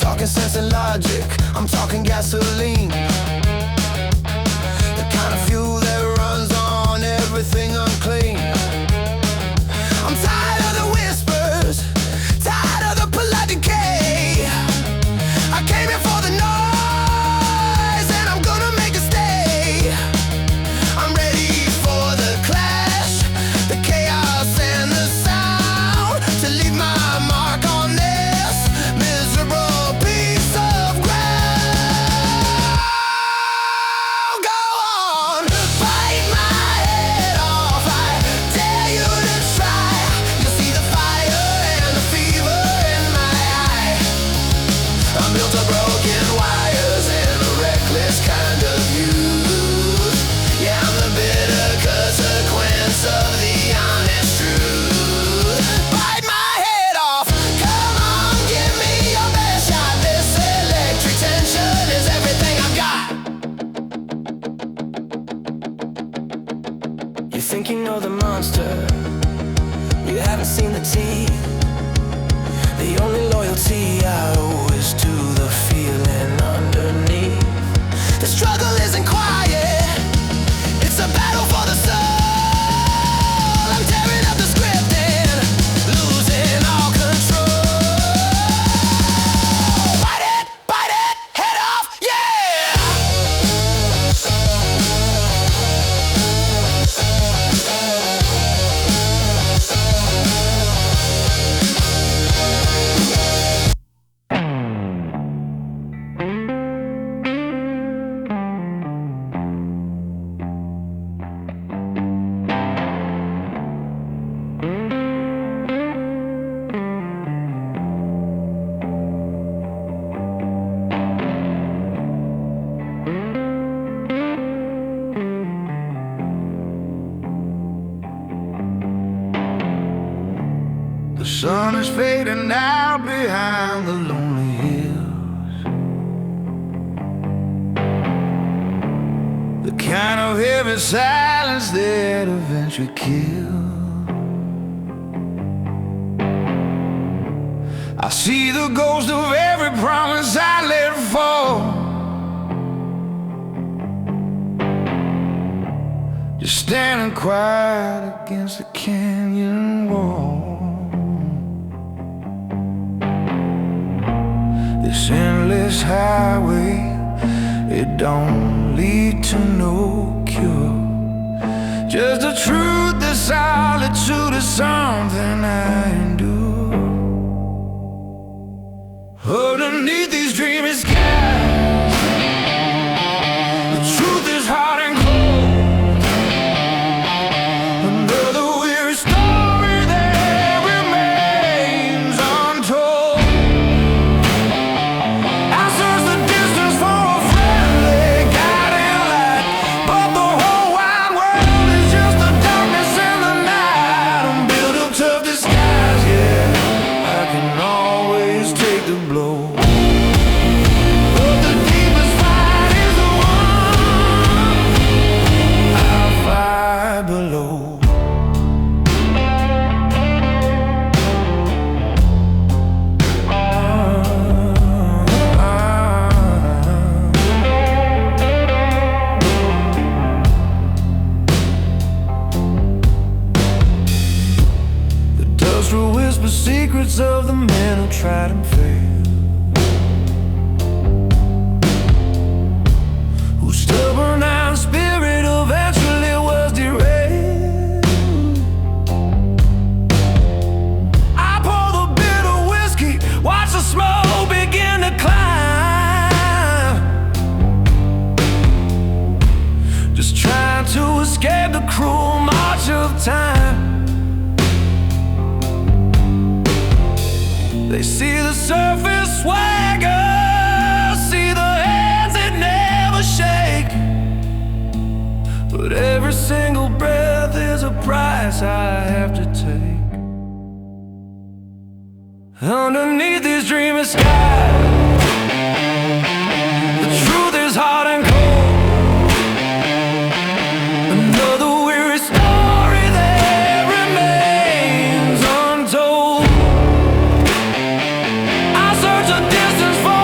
talking sense and logic, I'm talking gasoline. The kind of fuel that runs on everything unclean. I'm tired of the whispers, tired of the polite decay. I came here for the noise and I'm gonna make a stay. I'm ready for the clash, the chaos and the sound, to leave my mark on this miserable piece of ground. Go on, bite my head off, I dare you to try. You'll see the fire and the fever in my eye. I'm built of broken wires and a reckless kind of youth. Yeah, I'm the bitter consequence of the honest truth. Bite my head off, come on, give me your best shot. This electric tension is everything I've got. You think you know the monster, you haven't seen the teeth. The only loyalty I owe is to the feeling underneath. The struggle isn't quiet, it's a battle for the soul. I'm tearing up the script and losing all control. Bite it, head off, yeah! The sun is fading out behind the lonely hills. The kind of heavy silence that eventually kills. I see the ghost of every promise I let fall. Just standing quiet against the canyon wall. This endless highway, it don't lead to no cure. Just the truth, the solitude is something I endure. Underneath these dreamy skies, the truth is hard and cold. Another weary story that remains untold. I search the distance for a friendly guiding light, but the whole wide world is just the darkness and the night. I'm built of tough disguise, yeah, I can always take the blow. But the deepest fight is the one I fight below. The dust will whisper secrets of the men who tried and failed, whose stubborn iron spirit eventually was derailed. I pour the bitter whiskey, watch the smoke begin to climb. Just trying to escape the cruel march of time. They see the surface swagger, see the hands that never shake. But every single breath is a price I have to take. Underneath these dreamy skies, the truth is hard and cold. Another weary story that remains untold. I search a distance for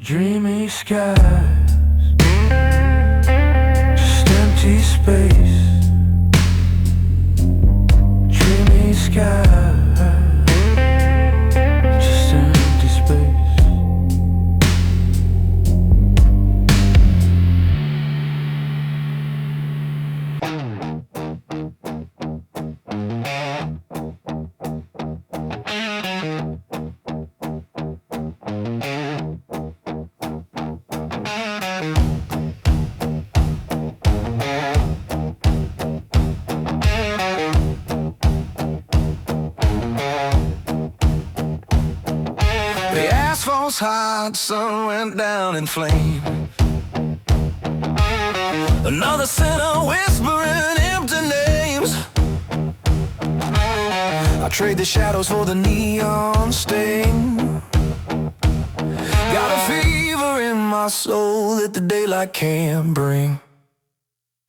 Dreamy skies, just empty space. Dreamy skies, just empty space. The asphalt's hot, sun went down in flame. Another sinner whispering empty names. I trade the shadows for the neon stain. Got a fever in my soul that the daylight can't bring.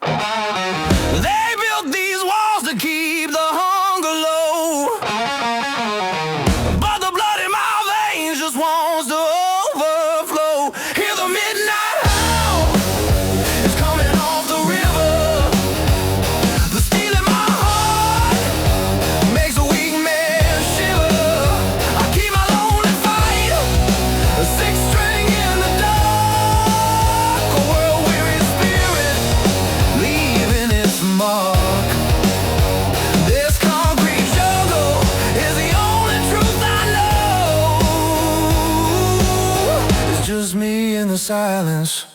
They built these walls to keep the hunger low, but the blood in my veins just wants to overflow. Hear the midnight howl, it's coming off the river. The steel in my heart makes a weak man shiver. I keep my lonely fight, a six string in the dark, a world-weary spirit leaving its mark. This concrete jungle is the only truth I know. It's just me in the silence,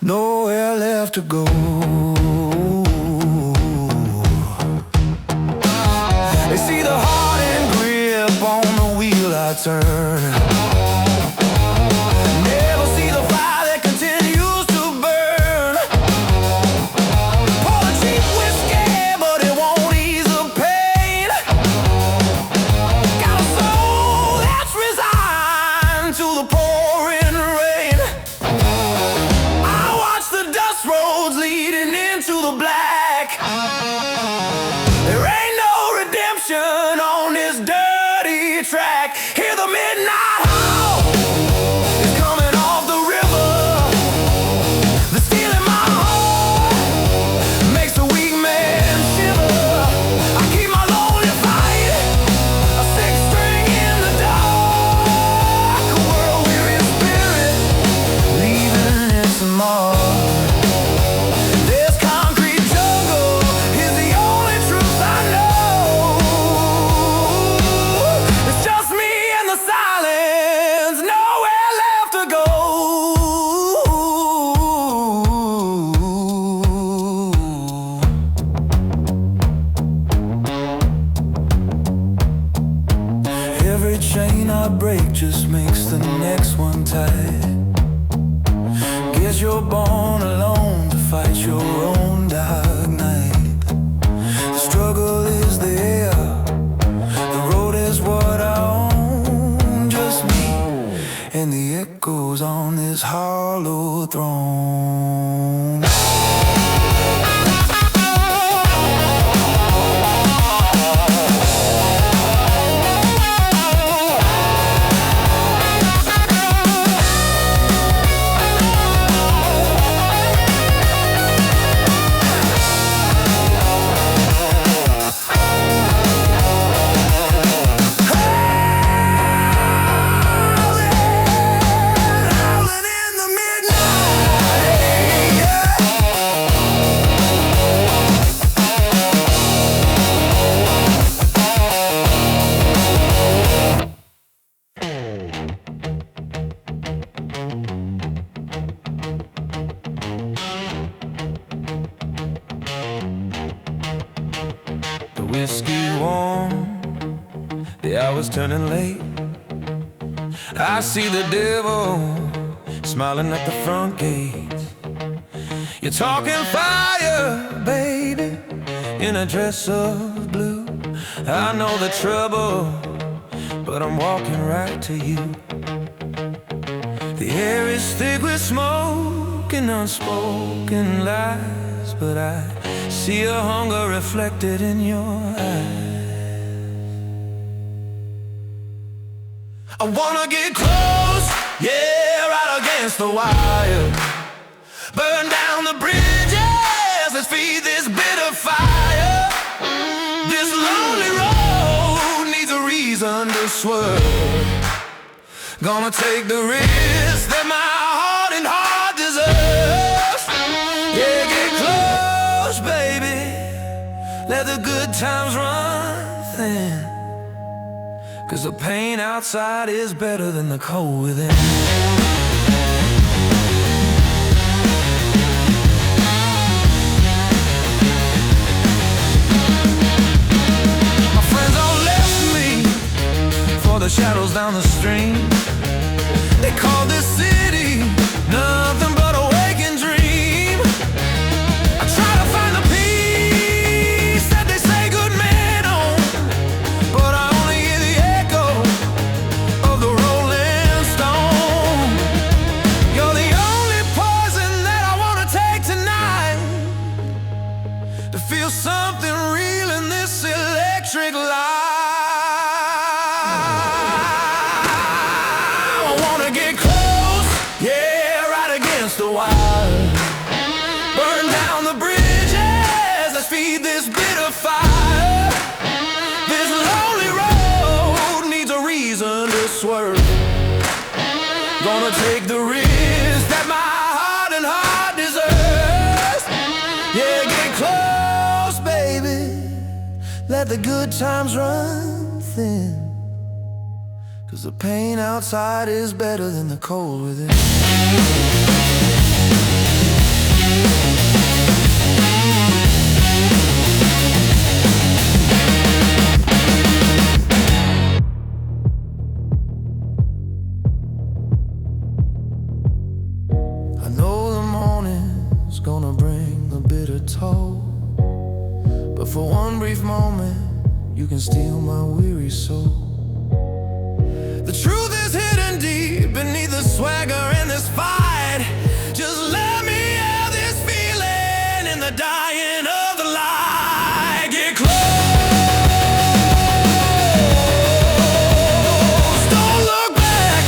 nowhere left to go. They see the heart and grip on the wheel I turn. Never see the fire that continues to burn. Pour the cheap whiskey, but it won't ease the pain. Got a soul that's resigned to the pouring rain. I watch the dust roads leading into the black. There ain't no redemption on this dirty track. Hear the midnight howl, it's coming off the river. The steel in my heart makes a weak man shiver. I keep my lonely fight, a six string in the dark, a world-weary spirit leaving its mark. This concrete jungle is the only truth I know. It's just me and the silence, nowhere left to go. Every chain I break just makes the next one tight. Guess you're born alone to fight your own dark night. The struggle is there, the road is what I own. Just me and the echoes on this hollow throne. Howling in the midnight, yeah. The whiskey warm, the hours turning late. I see the devil smiling at the front gate. You're talking fire, baby, in a dress of blue. I know the trouble, but I'm walking right to you. The air is thick with smoke and unspoken lies, but I see a hunger reflected in your eyes. I wanna get close, yeah, right again. against the wire. Burn down the bridges, let's feed this bitter fire. This lonely road needs a reason to swerve. Gonna take the risk that my heart and heart deserves. Yeah, get close, baby. Let the good times run thin. 'Cause the pain outside is better than the cold within. My friends all left me for the shadows down the stream. They call this city nothing but a waking dream. I try to find the peace that they say good men own, but I only hear the echo of the rolling stone. You're the only poison that I want to take tonight, to feel something real in this electric light. The wire. Burn down the bridges, let's feed this bitter fire. This lonely road needs a reason to swerve. Gonna take the risk that my heart and heart deserves. Yeah, get close, baby. Let the good times run thin. 'Cause the pain outside is better than the cold within. I know the morning's gonna bring a bitter toll, but for one brief moment you can steal my weary soul. The truth is hidden deep beneath the swagger in this fight. Just let me have this feeling in the dying of the light. Get close, don't look back.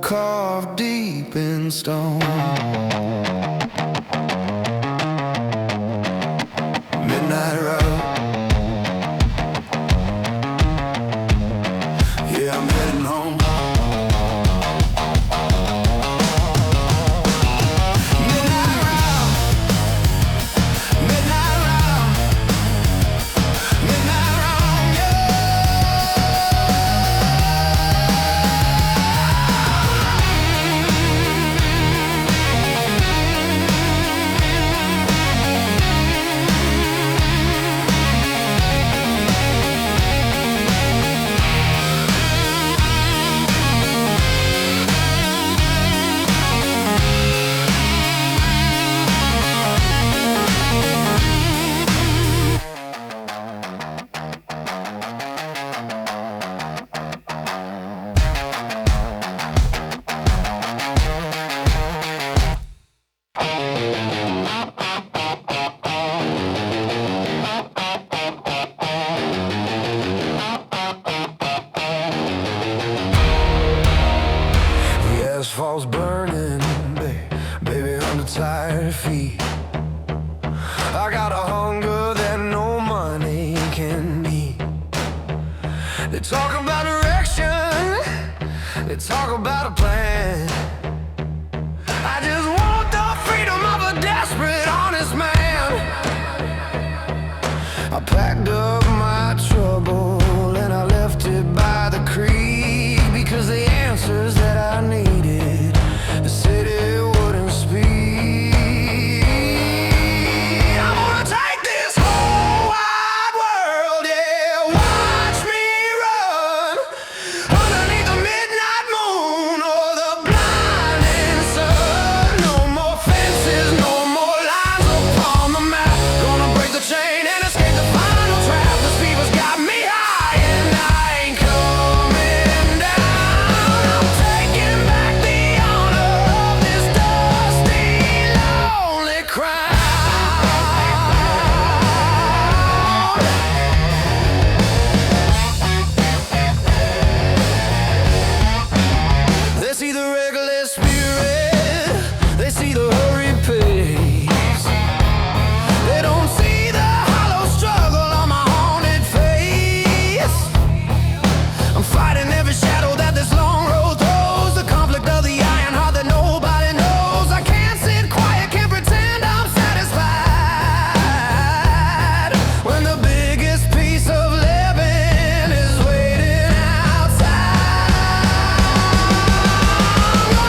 carved deep in stone. Midnight road. Yeah, I'm heading home. Midnight round. Midnight round. Midnight round, yeah. The asphalt's burning, baby, under tired feet. I got a hunger that no money can meet. They talk about direction, they talk about a plan. I just want the freedom of a desperate, honest man. I packed up my trouble and I left it by the creek, because the answers that I needed, the city wouldn't speak. I wanna take this whole wide world, yeah, watch me run underneath the midnight moon or the blinding sun. No more fences, no more lines upon the map. Gonna break the chain and escape the final trap. The fever's got me high and I ain't coming down. I'm taking back the honor of this dusty, lonely crown. They see the reckless spirit, they see the hurried pace. They don't see the hollow struggle on my haunted face. I'm fighting every shadow that this long road throws, the conflict of the iron heart that nobody knows. I can't sit quiet, can't pretend I'm satisfied when the biggest piece of living is waiting outside. I'm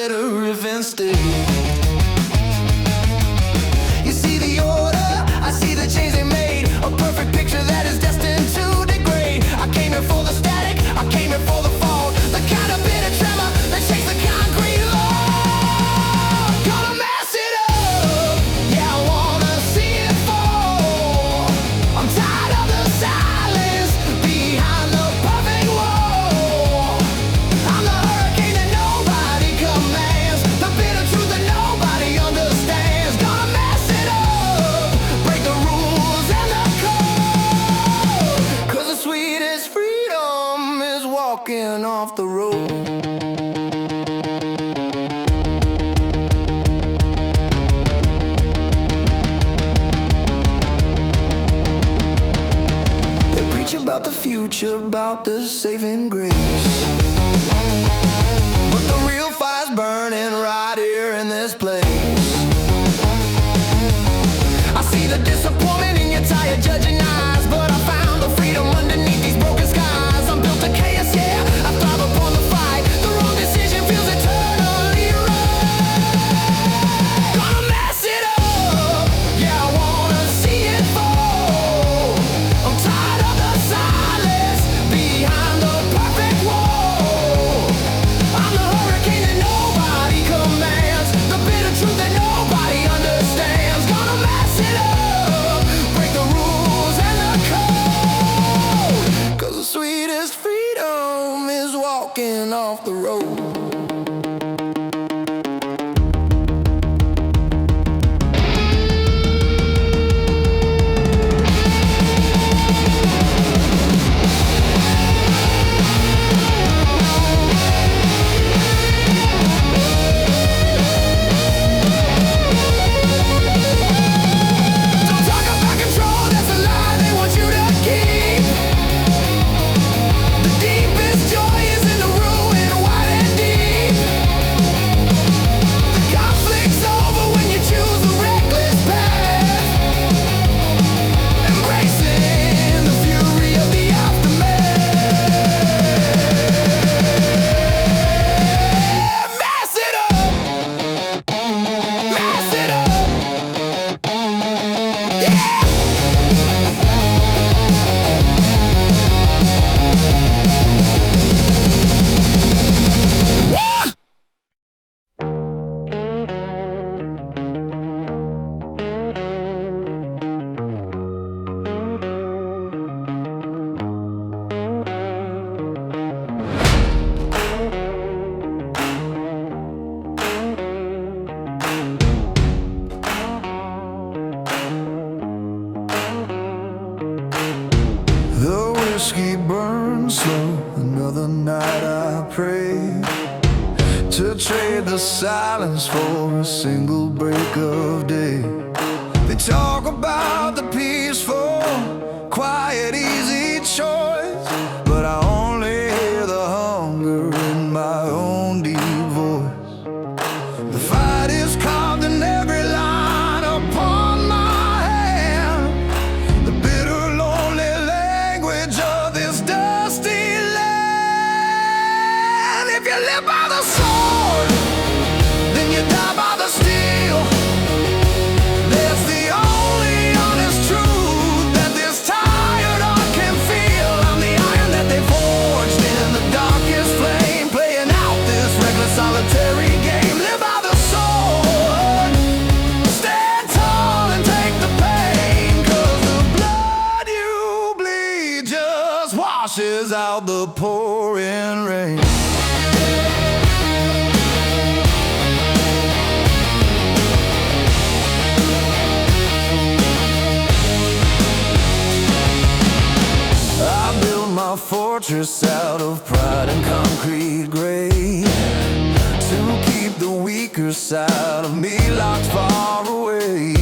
better if instead you see the order, I see the change they made, a perfect picture that is destined to degrade. I came here for the static, I came here for the fall, the kind of bitter tremor that shakes the concrete law. Gonna mess it up, yeah, I wanna see it fall. I'm tired of the silence behind the perfect wall. I'm the hurricane that nobody commands, the bitter truth that nobody understands. Gonna mess it up, break the rules and the code, 'cause the sweetest freedom is walking off the road. They preach about the future, about the saving grace, but the real fire's burning right here in this place. I see the disappointment in your tired judging eyes, but I found the freedom underneath these broken skies. I'm built to chaos, yeah, I thrive upon the fight. The wrong decision feels eternally right. Gonna mess it up, yeah, I wanna see it fall. I'm tired of the silence behind the perfect wall. I'm the hurricane that nobody commands, the bitter truth that nobody understands. Gonna mess it up, break the rules and the code, 'cause the sweetest freedom is walking off the road. Don't talk about control, that's a lie they want you to keep. The deepest joy is in the ruin, wide and deep. The conflict's over when you choose a reckless path, embracing the fury of the aftermath. Mess it up, mess it up, yeah. The whiskey burns slow, another night I pray to trade the silence for a single break of day. They talk about the peaceful, quiet, easy choice, but I only hear the hunger in my own deep voice. The fight is carved in every line upon my hand, the bitter, lonely language of this dusty land. If you live by the sword, then you die by the steel. That's the only honest truth that this tired heart can feel. I'm the iron that they forged in the darkest flame, playing out this reckless solitary game. Live by the sword, stand tall and take the pain, 'cause the blood you bleed just washes out the pouring rain. I built my fortress out of pride and concrete grade, to keep the weaker side of me locked far away.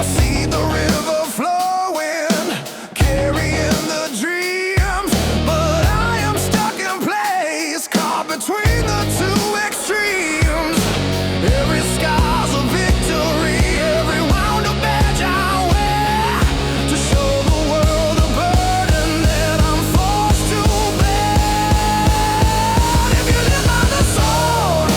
I see the river flowing, carrying the dreams, but I am stuck in place, caught between the two extremes. Every scar's a victory, every wound a badge I wear, to show the world the burden that I'm forced to bear. If you live by the sword,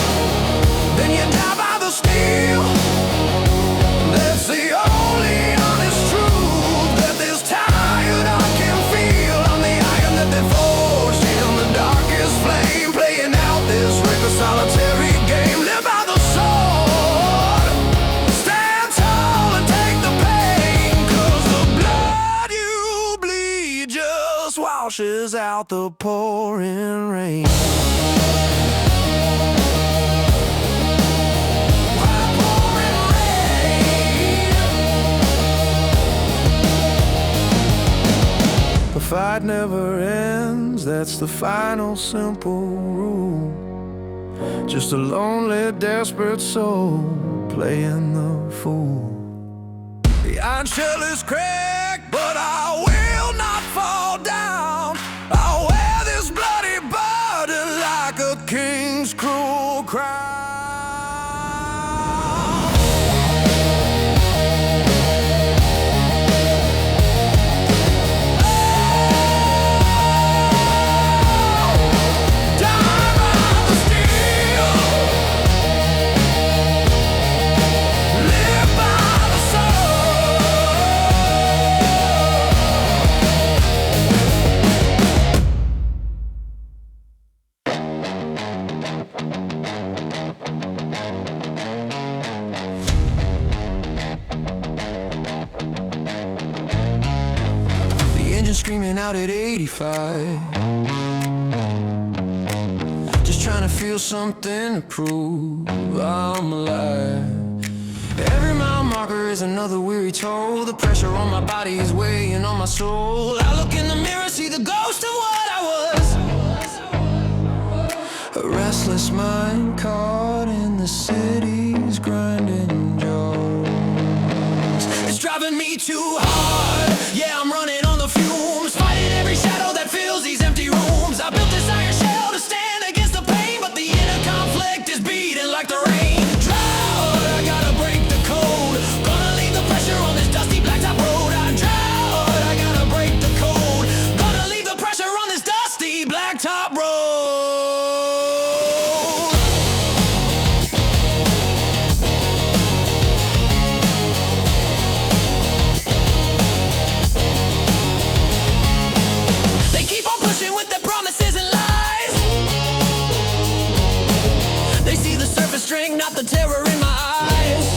washes out the pouring rain. The fight never ends, that's the final simple rule. Just a lonely, desperate soul playing the fool. The iron shell is cracked, but I will not fall down. I'll wear this bloody burden like a king's cruel crown. Screaming out at 85, just trying to feel something to prove I'm alive. Every mile marker is another weary toll. The pressure on my body is weighing on my soul. I look in the mirror, see the ghost of what I was. A restless mind caught in the city's grinding jaws. It's driving me too hard, yeah, I'm running on the fumes, fighting every shadow that fills these empty rooms. I built this iron shell to stand against the pain, but the inner conflict is beating like the rain. Drought, I gotta break the code, gonna leave the pressure on this dusty blacktop road. I'm drought, I gotta break the code, gonna leave the pressure on this dusty blacktop road. Not the terror in my eyes.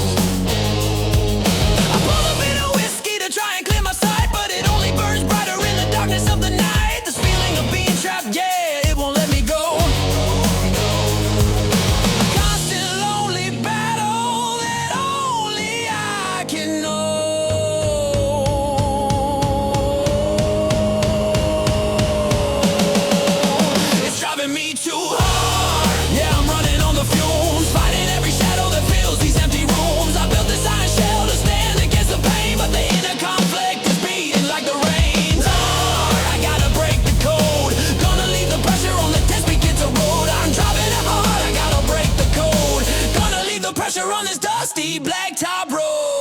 I pull a bit of whiskey to try and clear my sight, but it only burns brighter in the darkness of the night. This feeling of being trapped, yeah, it won't let me go. A constant lonely battle that only I can know. It's driving me too hard, yeah, I'm running on the fumes, fighting every shadow that fills these empty rooms. I built this iron shell to stand against the pain, but the inner conflict is beating like the rain. Hard, I gotta break the code, gonna leave the pressure on the test begins to road. I'm driving it hard, I gotta break the code, gonna leave the pressure on this dusty blacktop road.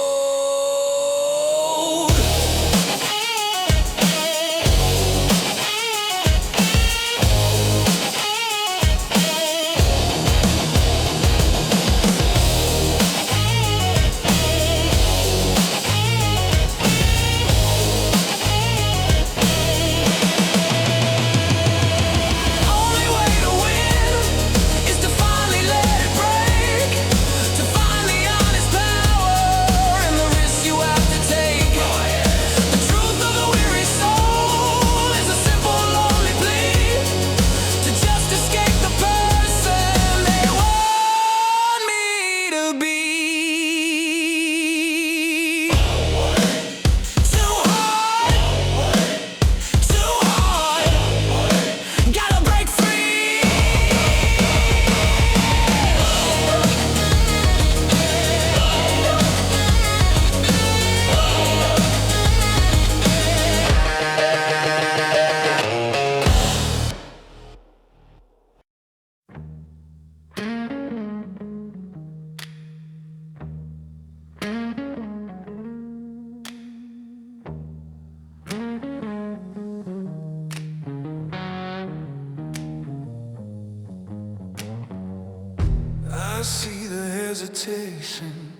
I see the hesitation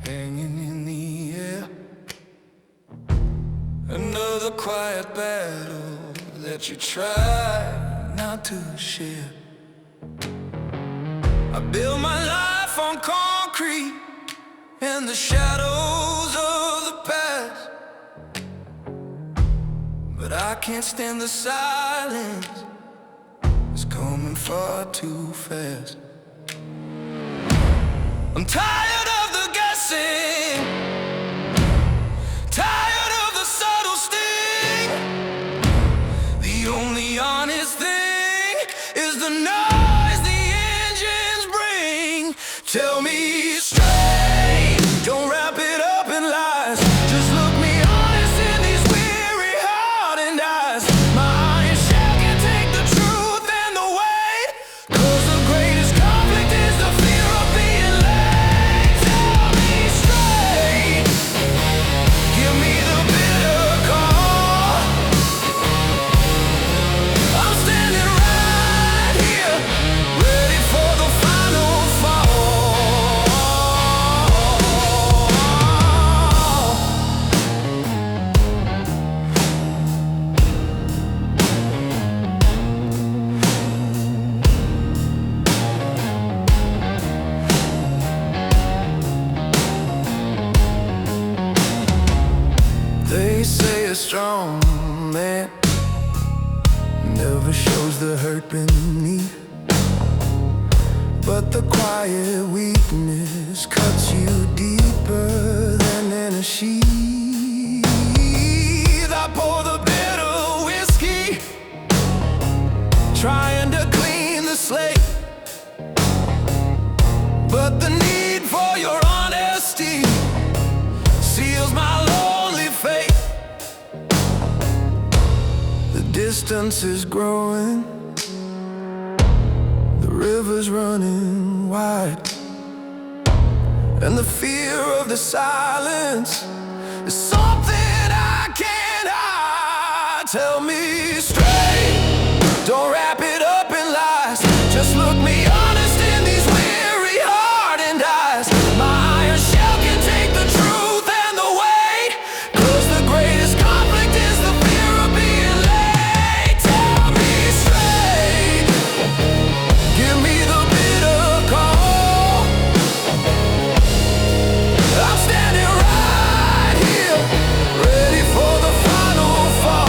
hanging in the air. Another quiet battle that you try not to share. I build my life on concrete and the shadows of the past, but can't stand the silence. It's coming far too fast. I'm tired of the guessing, tired of the subtle sting. The only honest thing is the noise the engines bring. Tell me straight, don't wrap it up in lies. Just look me honest in these weary hardened eyes. My iron shell can take the truth and the weight, 'cause the greatest conflict is the fear of being late. Tell me straight, give me the bitter call. I'm standing right here, ready for the final fall. They say a strong man never shows the hurt beneath, but the quiet weakness cuts you deeper than in a sheath. I pour the bitter whiskey, trying to clean the slate, but the need for your honesty seals my lonely fate. The distance is growing, the river's running wide, and the fear of the silence is something I can't hide. Tell me straight, don't wrap it up in lies. Just look me honest in these weary hardened eyes. My iron shell can take the truth and the weight, 'cause the greatest conflict is the fear of being late. Tell me straight, give me the bitter call. I'm standing right here, ready for the final fall.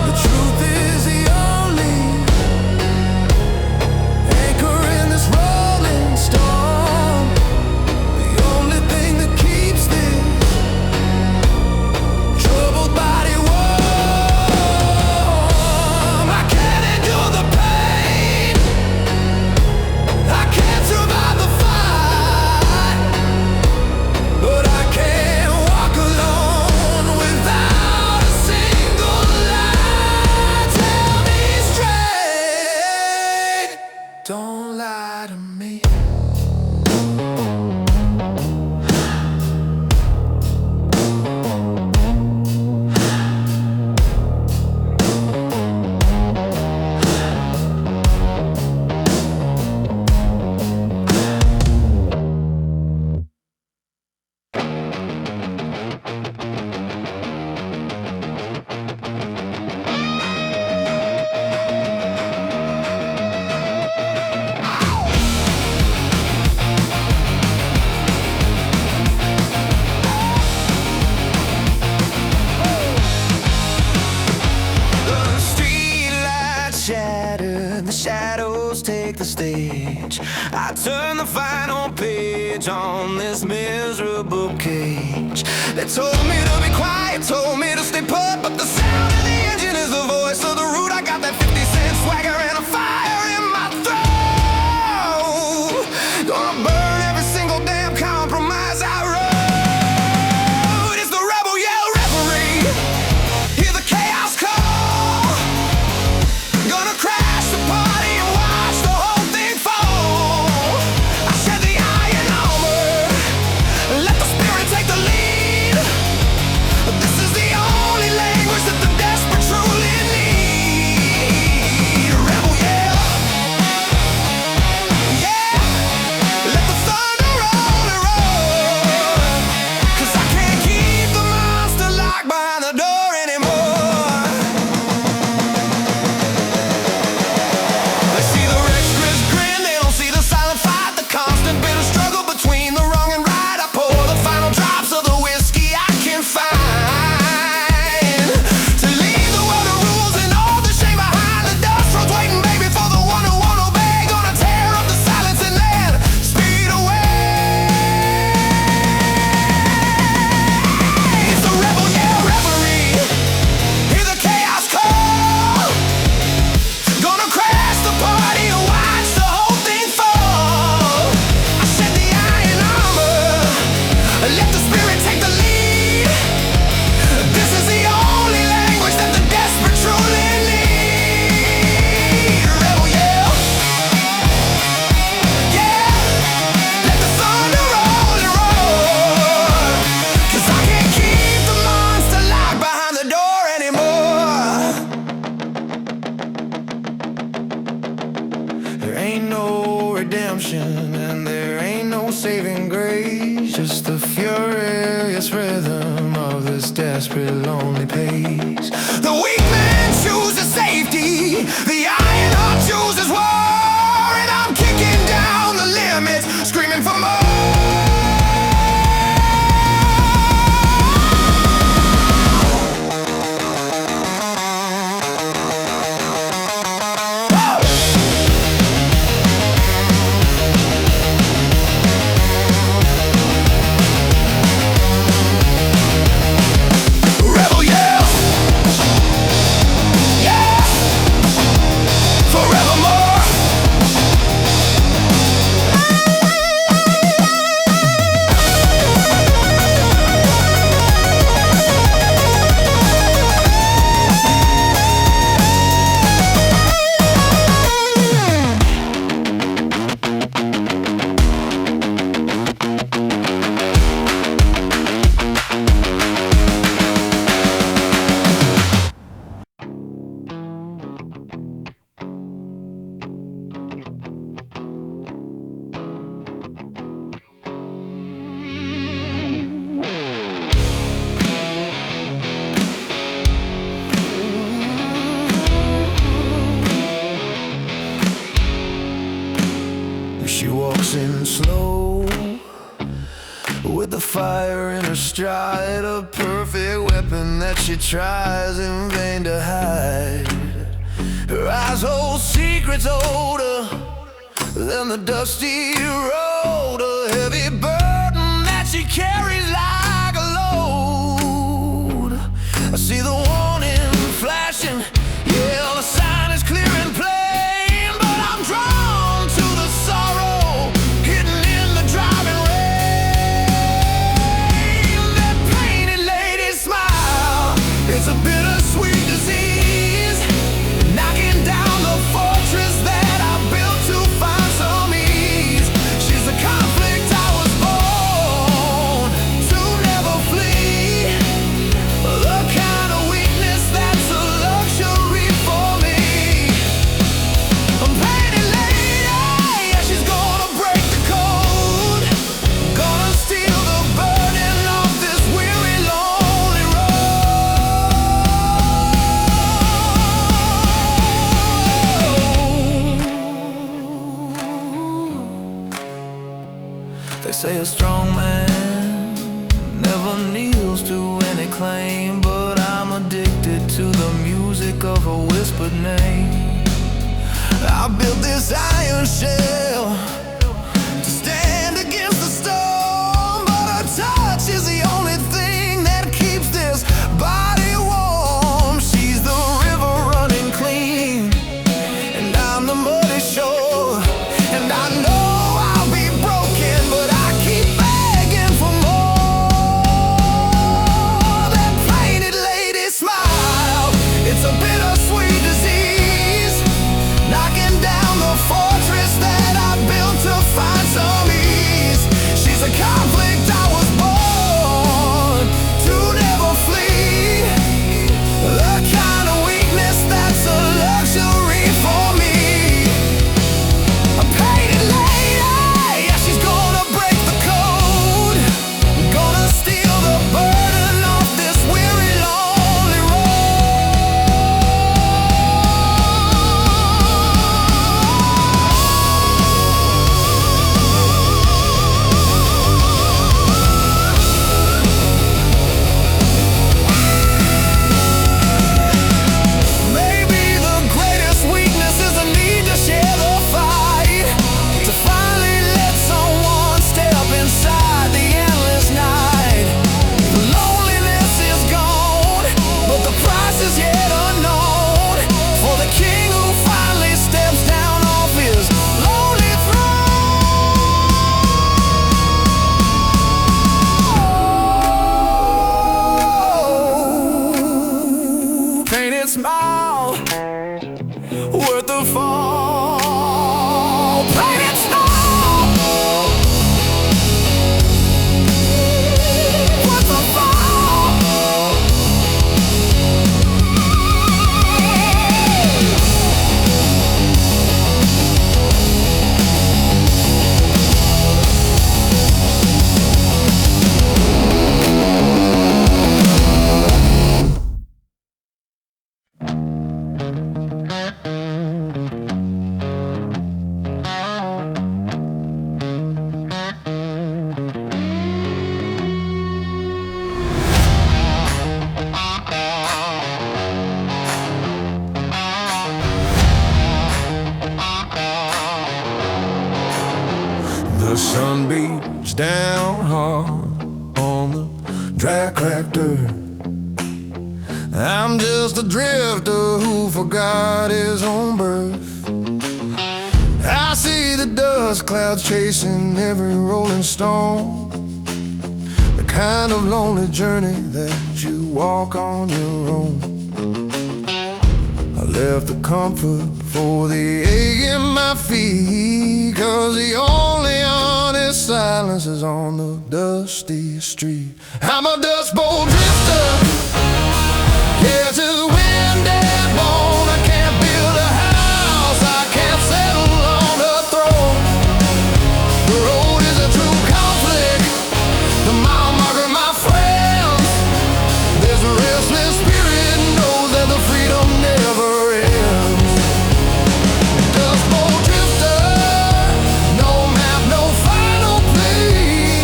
The truth is the only anchor in this rolling storm, the only thing that keeps this troubled body warm. I can't endure the pain, I can't survive the fight, but I can't walk alone without a single lie. Tell me straight, don't lie to me. The streetlights shatter, the shadows take the stage. I turn the final page on this miserable cage. They told me to be quiet, told me to stay put, but the sound of the engine is the voice of the root. I got that 50-cent swagger and a fire in my throat. Gonna burn every single damn compromise I wrote. It's the rebel yell reverie, hear the chaos call. Gonna crash the party and watch the whole thing fall. I shed the iron armor, let the spirit take the lead. This is the only language that the desperate redemption, and there ain't no saving grace. Just the furious rhythm of this desperate, lonely pace. The weak man chooses safety, the iron heart chooses war, and I'm kicking down the limits, screaming for more. She walks in slow, with the fire in her stride, a perfect weapon that she tries in vain to hide. Her eyes hold secrets older than the dusty road, a heavy burden that she carries like a load. I see the warning flashing, yeah, the sign is clear and plain, but I'm drawn to the sorrow hidden in the driving rain. That painted lady's smile, it's a bittersweet disease, knocking down the fortress that I built to find some ease. She's the conflict I was born to never flee, the kind of weakness that's a luxury for me. A painted lady, yeah, she's gonna break the code, gonna steal the burden off this weary, lonely road. They say a strong man never kneels to any claim, but I'm addicted to the music of her whispered name. I built this iron shell to stand against the storm, but her touch is the only thing that keeps this body warm. She's the river running clean, and I'm the muddy shore, and I know I'll be broken, but I keep begging for more. That painted lady smile, it's a bittersweet disease, knocking down the fortress that I built to find some ease. She's a conflict I was born to never flee, the kind of weakness that's a luxury for me. A painted lady, yeah, she's gonna break the code, gonna steal the burden off this weary, lonely Maybe the greatest weakness is the need to share the fight, to finally let someone step inside the endless night. The loneliness is gone, but the price is yet unknown for the king who finally steps down off his lonely throne. Painted smile, worth the fall. Painted smile, worth the fall. sun beats down hard on the TRACKLIST. I'm just a drifter who forgot his own birth. I see the dust clouds chasing every rolling stone, the kind of lonely journey that you walk on your own. I left the comfort for the ache in my feet, 'cause the only honest silence is on the dusty street. I'm a dust bowl drifter, yeah, just wind and bone. I can't build a house, I can't settle on a throne. The road is a true conflict, the mile marker my friends. There's a restless spirit knows that the freedom never ends. Dust bowl drifter, no map, no final plea,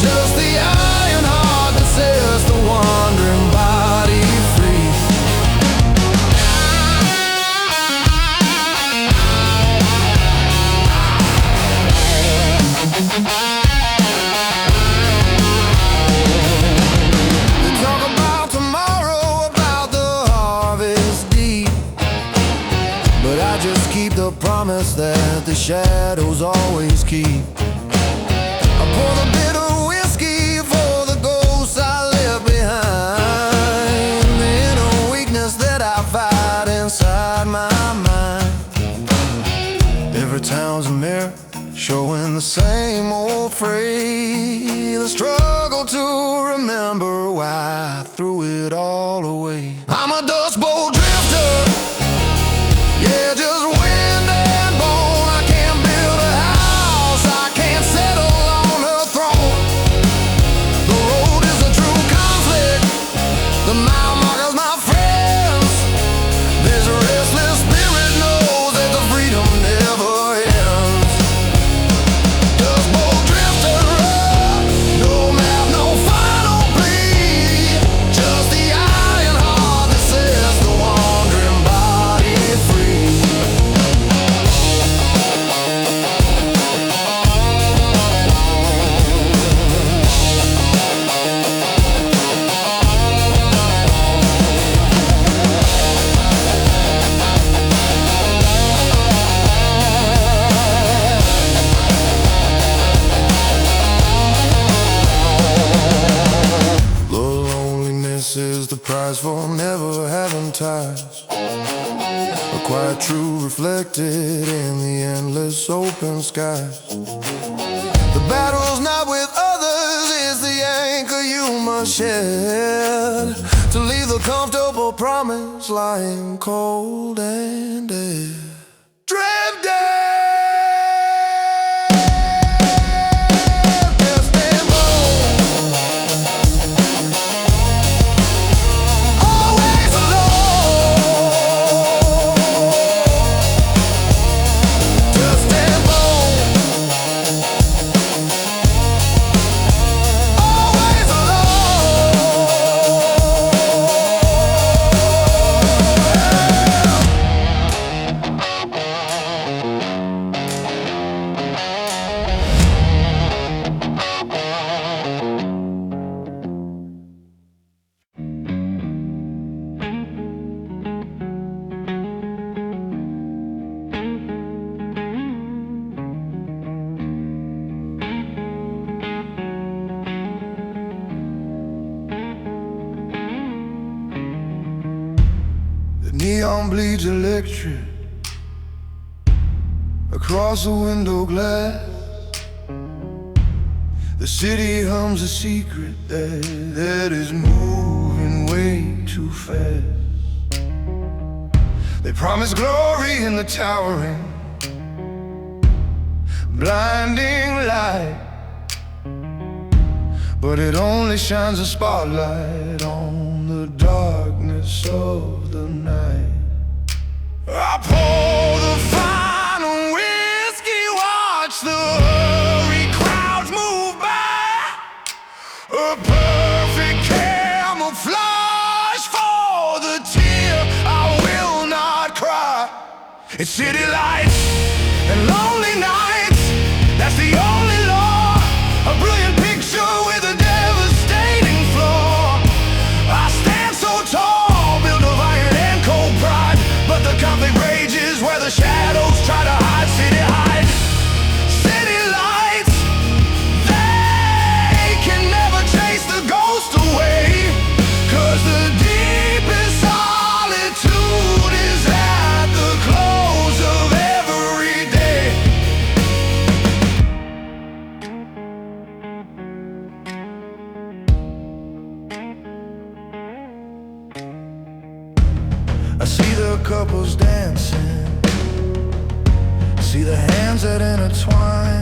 just the iron heart that sets the wandering body free. They talk about tomorrow, about the harvest deep, but I just keep the promise that the shadows always keep. I pour the bitter whiskey for the ghosts I left behind, the inner weakness that I fight inside my mind. Every town's a mirror showing the same old phrase, the struggle to remember why I threw it all away. I'm a dust bowl drifter, yeah, just wind and bone. I can't build a house, I can't settle on a throne. The road is a true conflict, the mile markers my friends. There's a restless spirit knows that the freedom never ends. Dust bowl drifter, no map, no final plea, just the iron heart that sets the wandering body free. The loneliness is the price for never having ties, a quiet truth reflected in the endless open skies. The battle's not with others, it's the anchor you must shed, to leave the comfortable promise lying cold and dead. Drifting! Neon bleeds electric across the window glass. The city hums a secret that is moving way too fast. They promise glory in the towering, blinding light, but it only shines a spotlight on the darkness of the night. I pour the final whiskey, watch the hurried crowds move by, a perfect camouflage for the tear I will not cry. It's city lights and lonely nights, that's the only law. couples dancing. See the hands that intertwine,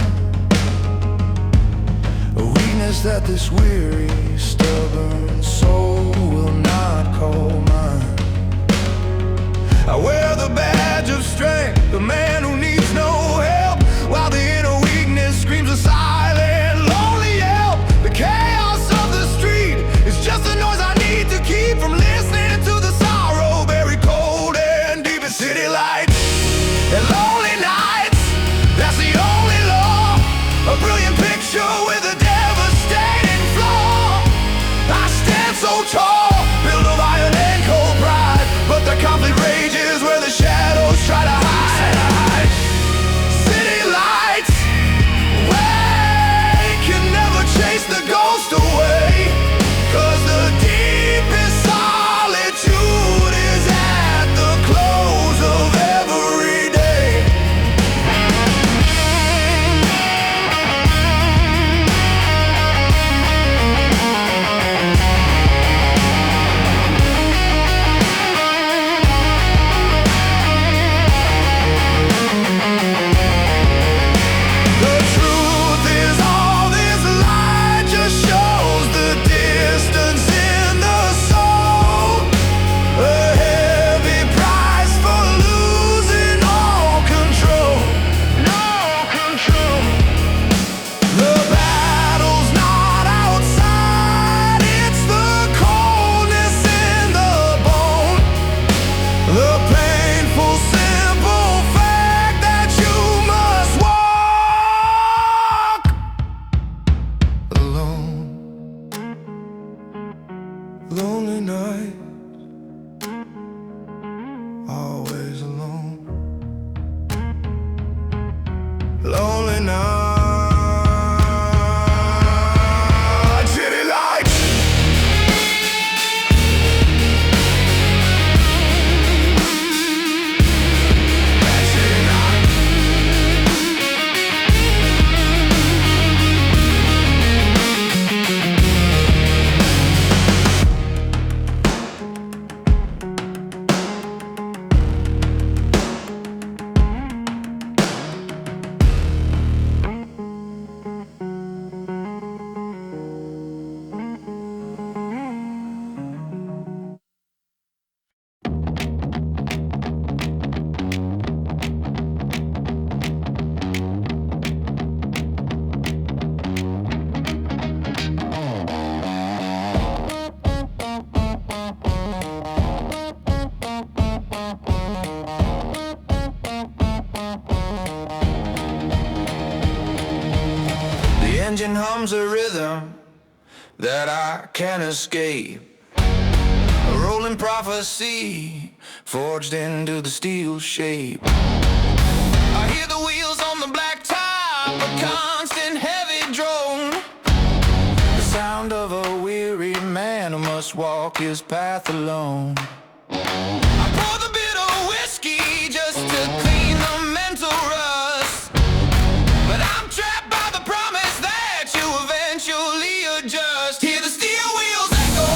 a weakness that this weary, stubborn soul will not call mine. I wear the badge of strength, the man who needs no help, while the inner weakness screams a silent, lonely yelp. The chaos of the street is just the noise I need to keep from listening to the sorrow buried cold and deep in city lights and lonely nights. That's the only law, a brilliant picture with a devastating flaw. I stand so tall, built of iron and cold pride, but the conflict rages where the shadows try to hide. City lights, we can never chase the ghost away, 'cause the deepest solitude is at the close of every day. The truth is all this light just shows the distance in the soul, a heavy price for losing all control. No control. The battle's not outside, it's the coldness in the bone, the painful simple fact that you must walk alone. Lonely night, always alone. Lonely night, city lights. City lights. The engine hums a rhythm that I can't escape, a rolling prophecy forged into the steel shape. I hear the wheels on the black top, a constant heavy drone, the sound of a weary man who must walk his path alone. I pour the bitter whiskey just to clean the mental rust, but I'm trapped by the promise that you eventually adjust. Hear the steel wheels echo,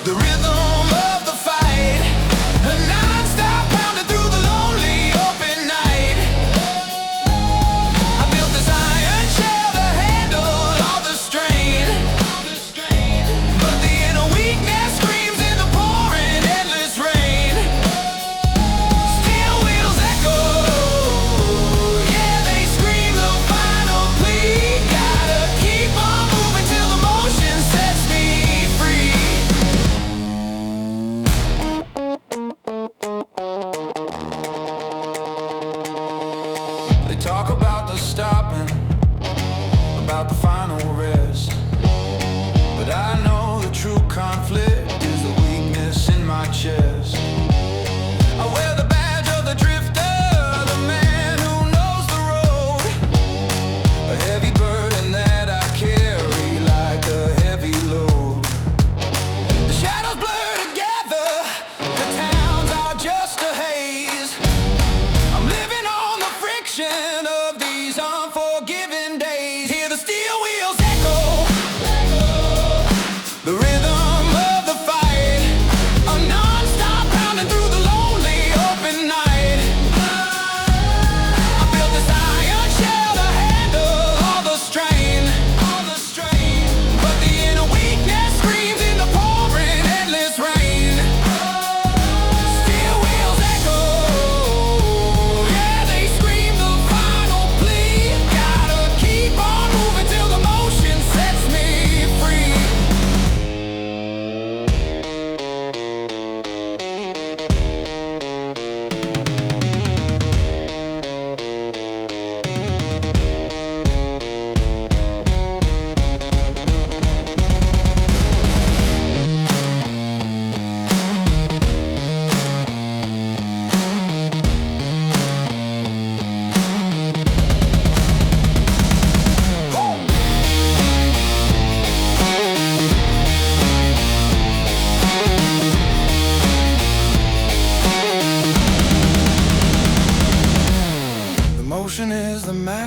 the rhythm of the fight, a non-stop pounding through the lonely open night. I built this iron shell to handle all the strain, but the inner weakness screams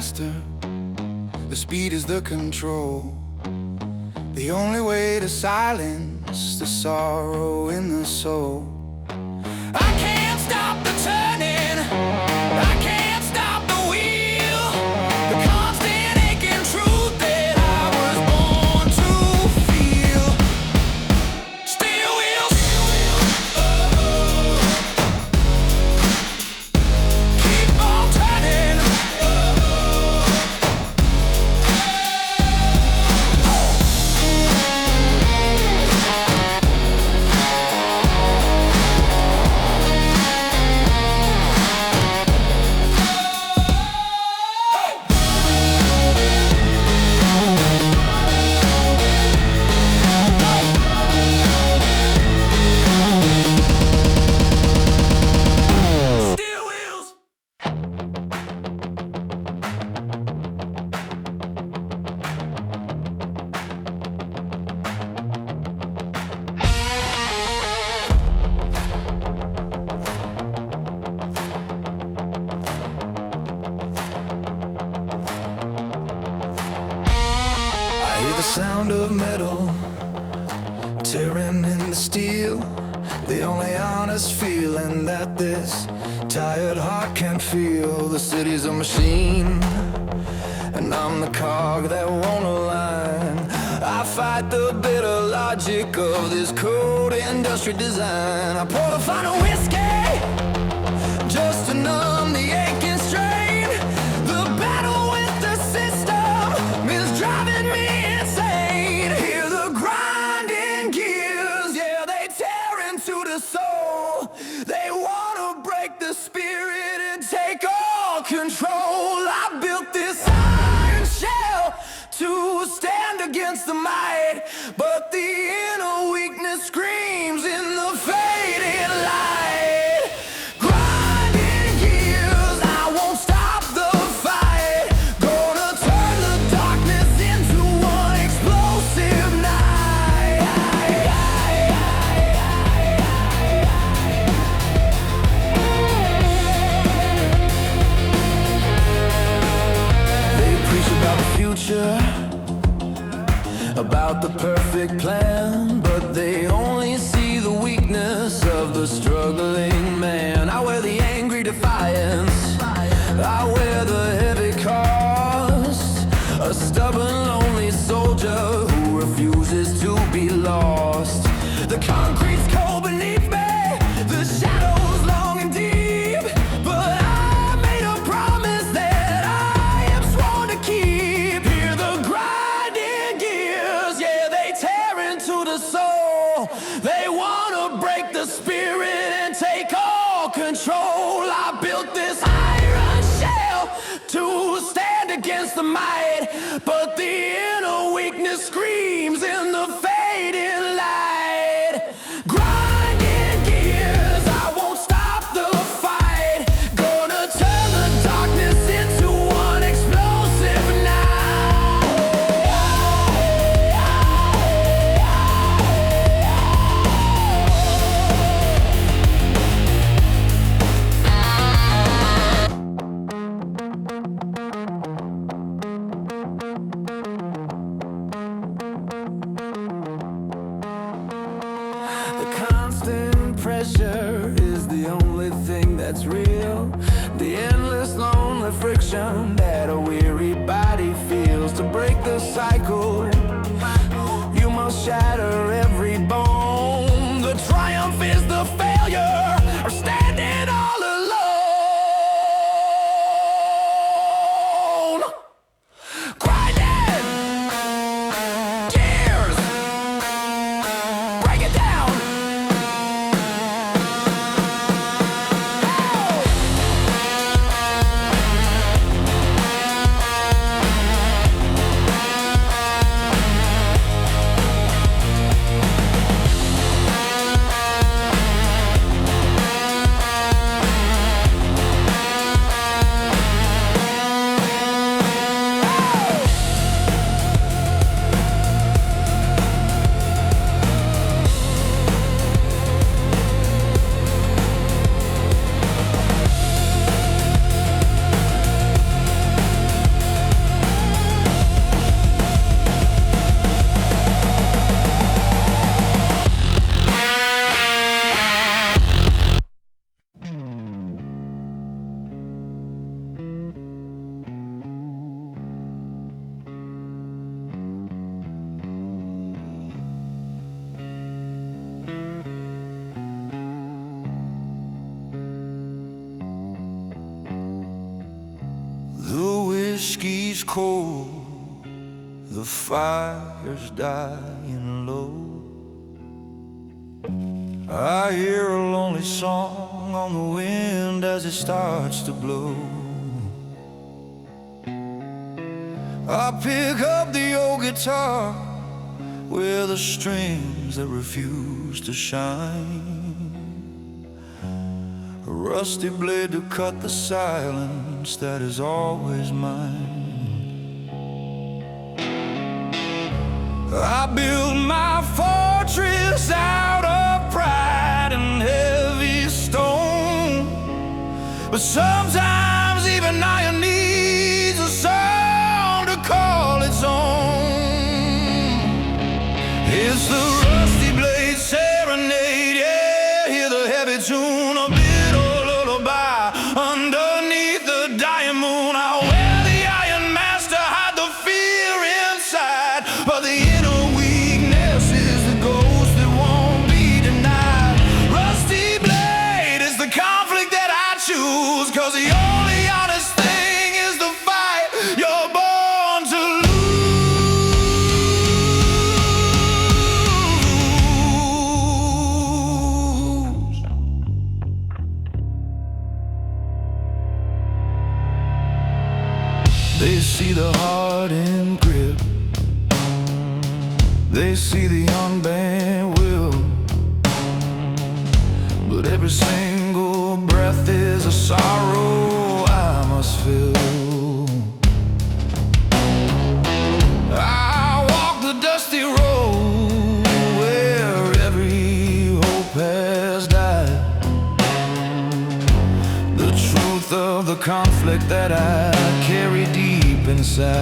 master, the speed is the control. The only way to silence the sorrow in the soul. I can't stop the turning, I can't stop the wheel, the constant aching truth that I was born to feel. Steel wheels, keep on turning. Sound of metal tearing in the steel, the only honest feeling that this tired heart can feel. The city's a machine and I'm the cog that won't align. I fight the bitter logic of this cold industry design. I pour the final whiskey just to numb the aching strain. The battle with the system is driving me insane. Hear the grinding gears, yeah, they tear into the soul. They wanna break the spirit and take all control. I built this iron shell to stand against the might, but the inner weakness screams in the fading light. Grinding gears, I won't stop the fight. Gonna turn the darkness into one explosive night. They preach about the future, about the perfect plan, but they only see the weakness of the struggling man. I wear the angry defiance, I wear the heavy cost, a stubborn lonely soldier who refuses to be lost. The concrete's cold beneath me, the shadows long and deep, but I made a promise that I am sworn to keep. Hear the grinding gears, yeah, they tear into the soul. They wanna break the spirit and take all control. I built this iron shell to stand against the might, but the inner weakness screams in the fading light. Grinding gears, I won't stop the fight. Gonna turn the darkness into one explosive night. whiskey's cold, the fire's dying low. I hear a lonely song on the wind as it starts to blow. I pick up the old guitar with the strings that refuse to shine, a rusty blade to cut the silence that is always mine. I build my fortress out of pride and heavy stone, but sometimes even iron needs a sound to call its own. It's the rusty blade serenade, yeah, hear the heavy tune, a bitter lullaby underneath the dying moon. I wear the iron master, hide the fear inside, but the inner weakness is the ghost that won't be denied. Rusty blade is the conflict that I choose, 'cause the only honest thing is the fight you're born to lose. They see the heart in grip, they see the unbent will, but every single breath is a sorrow I must feel. I walk the dusty road where every hope has died, the truth of the conflict that I carry deep inside.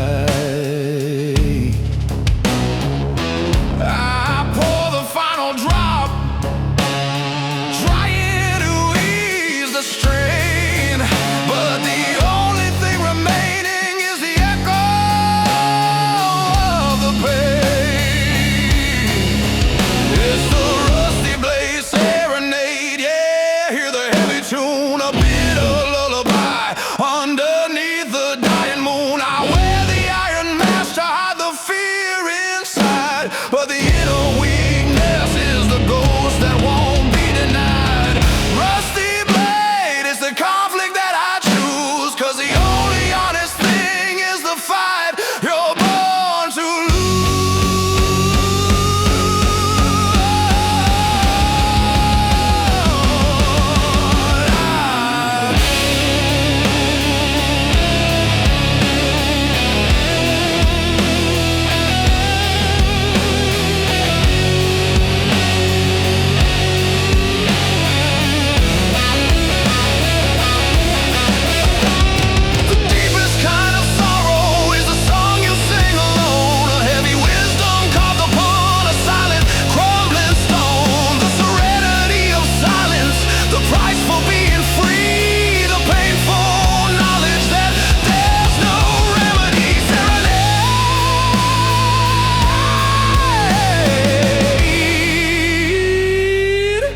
I pour the final drop, trying to ease the strain, but the only thing remaining is the echo of the pain. It's the rusty blade serenade, yeah, hear the heavy tune, a bitter lullaby underneath the dying moon. I wear the iron master, hide the fear inside, but the inner weakness is the ghost that won't be denied. Rusty blade is the conflict that I choose, 'cause the only honest thing is the fight you're born to The deepest kind of sorrow is the song you sing alone, a heavy wisdom carved upon a silent, crumbling stone. The serenity of silence, the price for being free, the painful knowledge that there's no remedy. Serenade,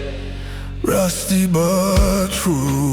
rusty but true.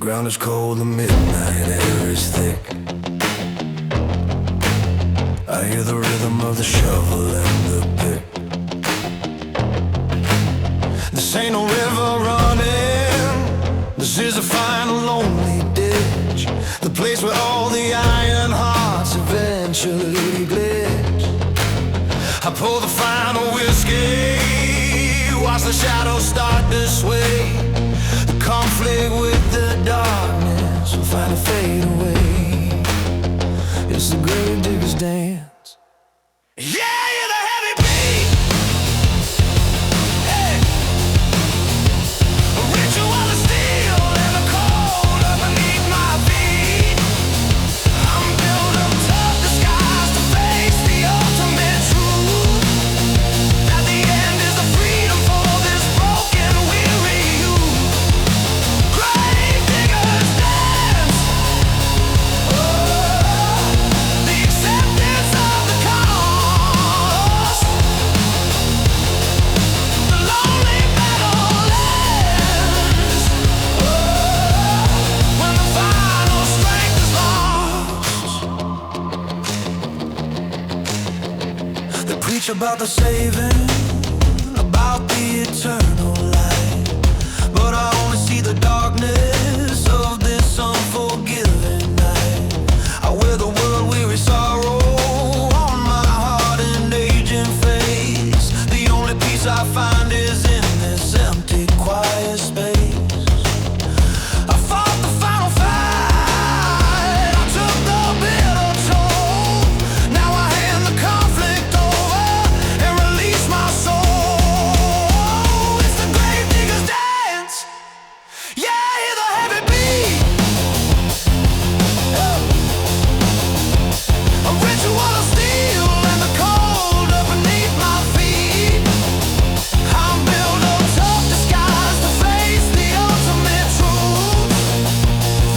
ground is cold, the midnight air is thick. I hear the rhythm of the shovel and the pick. This ain't no river running, this is a final lonely ditch, the place where all the iron hearts eventually glitch. I pour the final whiskey, watch the shadows start to sway. The conflict with the darkness will finally fade away. It's the grave digger's dance. Yeah, you're the heavy beat. Hey. A ritual of steel and the cold underneath my feet. I'm built of tough disguise to face the ultimate truth, that the end is the freedom for this broken, weary youth. Grave diggers dance. Oh, the acceptance of the cause. The lonely battle ends. Oh, when the final strength is lost. They preach about the saving, about the eternal light, but I only see the darkness of this unforgiving night. I wear the world-weary sorrow on my heart and aging face. The only peace I find is in this empty, quiet space. I fought the final fight, I took the bitter toll. Now I hand the conflict over and release my soul. It's the grave digger's dance. Yeah, I hear the heavy beat. A ritual of steel and the cold up beneath my feet. I'm built of tough disguise to face the ultimate truth,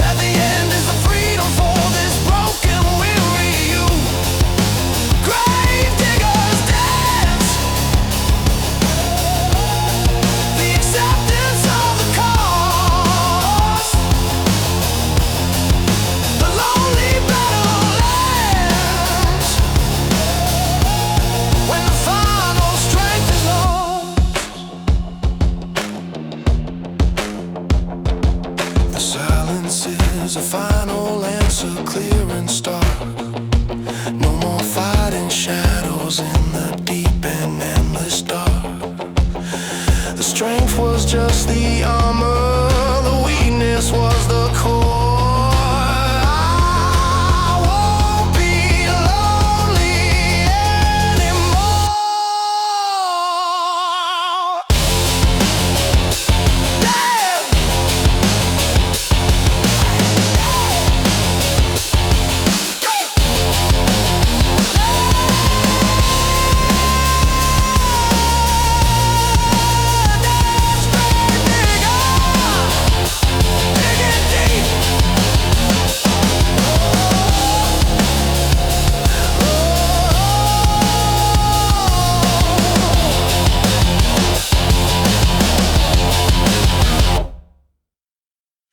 that the end is the freedom for this broken, weary youth. Grave diggers dance. The acceptance of the cause. The lonely battle ends when the final strength is lost. The silence is a final answer, clear and stark. No more fighting shadows in the deep and endless dark. The strength was just the armor, the weakness was the core.